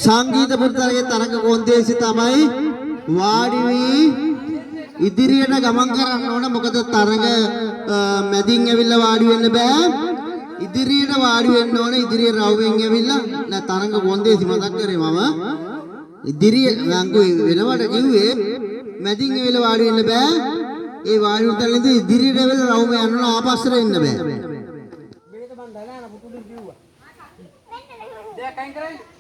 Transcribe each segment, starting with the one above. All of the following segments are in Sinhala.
සංගීත පුරතරගේ තරඟ කොන්දේසි තමයි වාඩි වී ඉදිරියට ගමන් කරන්න ඕන. මොකද තරඟ මැදින් ඇවිල්ලා වාඩි වෙන්න බෑ. ඉදිරියට වාඩි වෙන්න ඕන. ඉදිරියට රවුවෙන් ඇවිල්ලා නෑ තරඟ කොන්දේසි මතක් කරේ මම. ඉදිරිය ලංගු වෙනවට කිව්වේ මැදින් ඇවිල්ලා වාඩි වෙන්න බෑ. ඒ වාඩි වුණ තැන ඉඳන් ඉදිරියට ඇවිල්ලා රවුම යන්න ඕන. ආපස්සට එන්න බෑ. මේක මන් දනාන පුතුලින් කිව්වා. දෙයක් අයින් කරන්නේ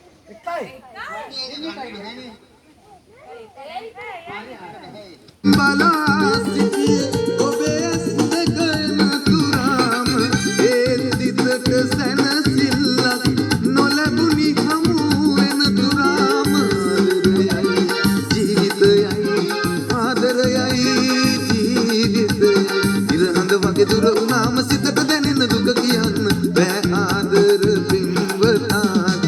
Balasi obes dekana turam editක සනසිල්ලක් නොලැබුණි හමු වෙන තුරාම ජීවිතයයි ආදරයයි ජීවිතය ඉරහඳ වගේ දුර වුණාම සිතට දැනෙන දුක කියන්න බෑ ආදර පින්වතාට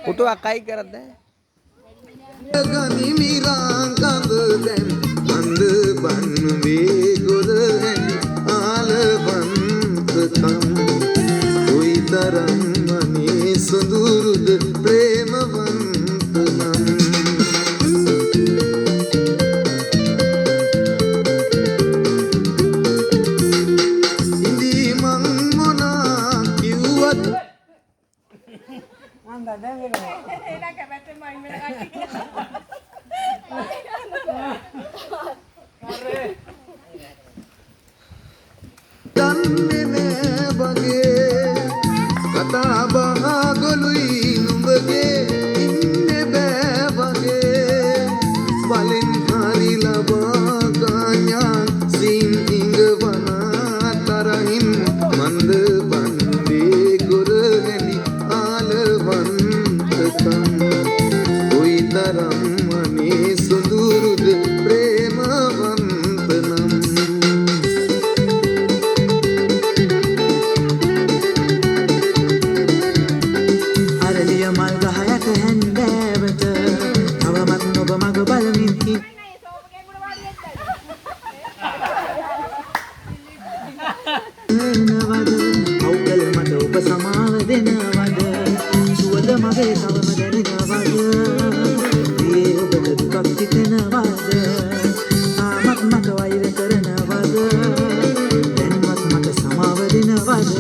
Putu akai karat deh. Gani mirang kandlen and ban me golen alavan kam koi taram mani sundurud premavantanam indi mang mona kiwat anda denge ela kabette mai mena katti danne me bage kata baha golui numbage inne be bage balin hari laba ganya sin ingwana tarahin mand bande gurheli alavantakam koi taram mane sundurud premavantanam araliya mal gahayat hendevata avamat noba mag balamin ki නවද අවුකල මට ඔබ සමාව දෙනවද සුවඳ මගේ තවම දැනෙනවද ඒ ඔබට දුකක් හිතෙනවද තාමත් මට වෛර කරනවද දැන්වත් මට සමාව දෙනවද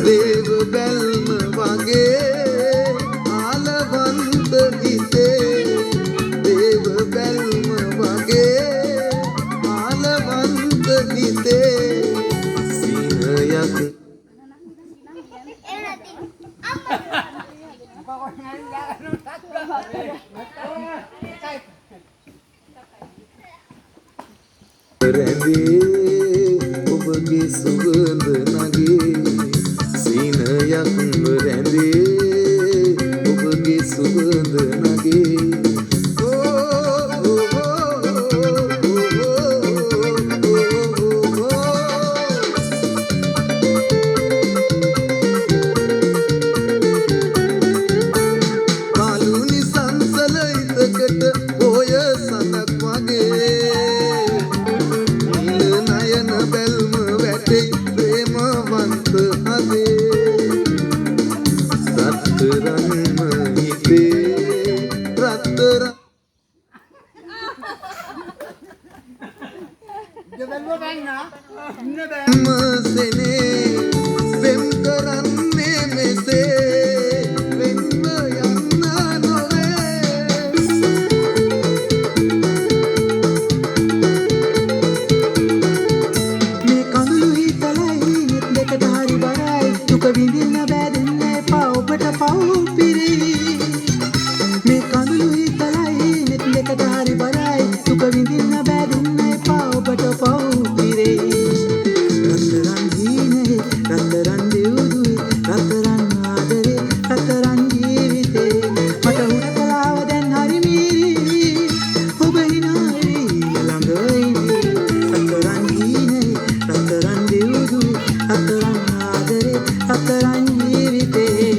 දේව බැල්ම වගේ ආලවන්ත හිතේ දේව බැල්ම වගේ ආලවන්ත හිතේ සිනයක් රැඳේ ඔබගේ සුවඳ නගේ සීනයක් රැඳේ ඔබගේ සුවඳ නගේ කාලුනි සංසල ඉතකට ඔය සඳක් වගේ නයන බැල්ම වැටේ ප්‍රේමවන්ත හදේ රත්තරන්ම හිතේ රත්තරන් මසනේ වෙම් කරන්නේ මෙසේ වෙන්න යන්න නොවේ මේ කඳුළු හිතලයි නෙත් දෙකට හරි බරයි දුක විඳින්න බෑදෙන්න එපා ඔබට පව් පිරි මේ කඳුළු හිතලයි නෙත් දෙකට හරි බරයි දුක විඳින්න බෑදෙන්න එපා ඔබට පව් පිරි රත්තරන් හීනේ රත්තරන් දෙව්දුවේ රත්තරන් ආදරේ රත්තරන් ජීවිතේ මට හුරතලාව දැන් හරි මීරි ඔබ හිනාරි ළඟ ඉදී රත්තරන් හීනේ රත්තරන් දෙව්දුවේ රත්තරන් ආදරේ රත්තරන් ජීවිතේ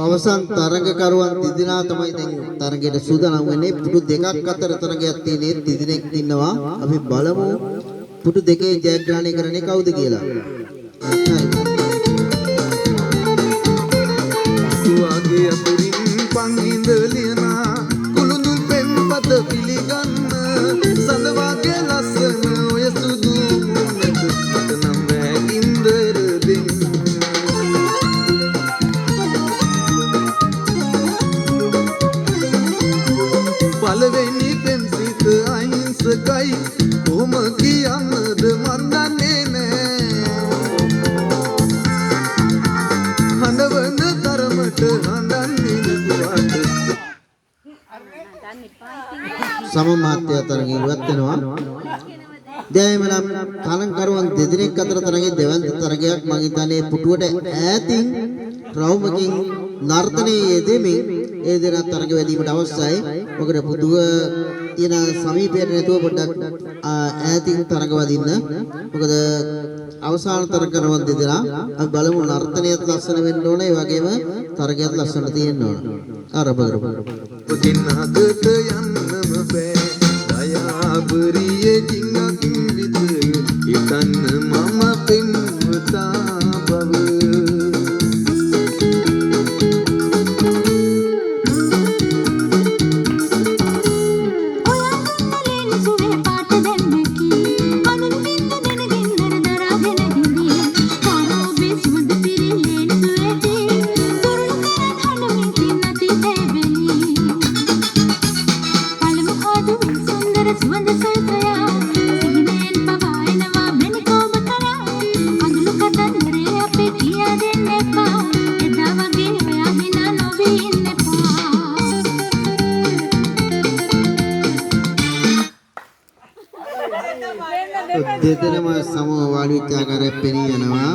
අවසන් තරඟකරුවන් තිදෙනා තමයි දැන් තරඟයට සූදානම් වෙන්නේ. පුටු දෙකක් අතර තරඟයක් තියෙන්නේ. තිදෙනෙක් ඉන්නවා. අපි බලමු පුටු දෙකේ ජයග්‍රහණය කරන්නේ කවුද කියලා. සුවාගේ අතුරින් පංගින්ද ලියනා කුළුඳුන් පෙම්පත පිළිගන්න සඳවාගේ ලස්සන ඔය සුදු මුන්නට මට නම් වැගින්දර දෙන්න පළවෙනි පෙම්සිත අහිංසකයි කොහොම කියන්නද මන් දන්නේ නෑ හඬවන තරමට හඬන්නේ නැතුවට සම මහත්ය තරඟ ඉවත් වෙනවා. දැන් මනම් තරඟකරුවන් දෙදෙනෙක් අතර තරඟයේ දෙවන්ත තරඟයක් මම හිතන්නේ පුටුවට ඈතින් රවුමකින් නර්තනයේ යෙදෙමින් ඒ දෙන තරඟ වැදීමට අවශ්‍යයි. මොකද පුටුව තියෙන සමීපයට නැතුව පොඩ්ඩක් ඈතින් තරඟ වදින්න. මොකද අවසාන තරඟකරුවන් දෙදෙනා අපි බලමු නර්තනයත් ලස්සන වෙන්න ඕනේ. ඒ වගේම තරඟයත් ලස්සන තියෙන්න ඕනේ. ආරම්භ කරමු. පුදින්නකට යන්නම බෑ දයාබරියේ ජිංගක් විතර ඉතන්න මම පෙම්වතා බව දෙදෙනාම සමව වාඩි වෙච්ච ආකාරය පෙනී යනවා.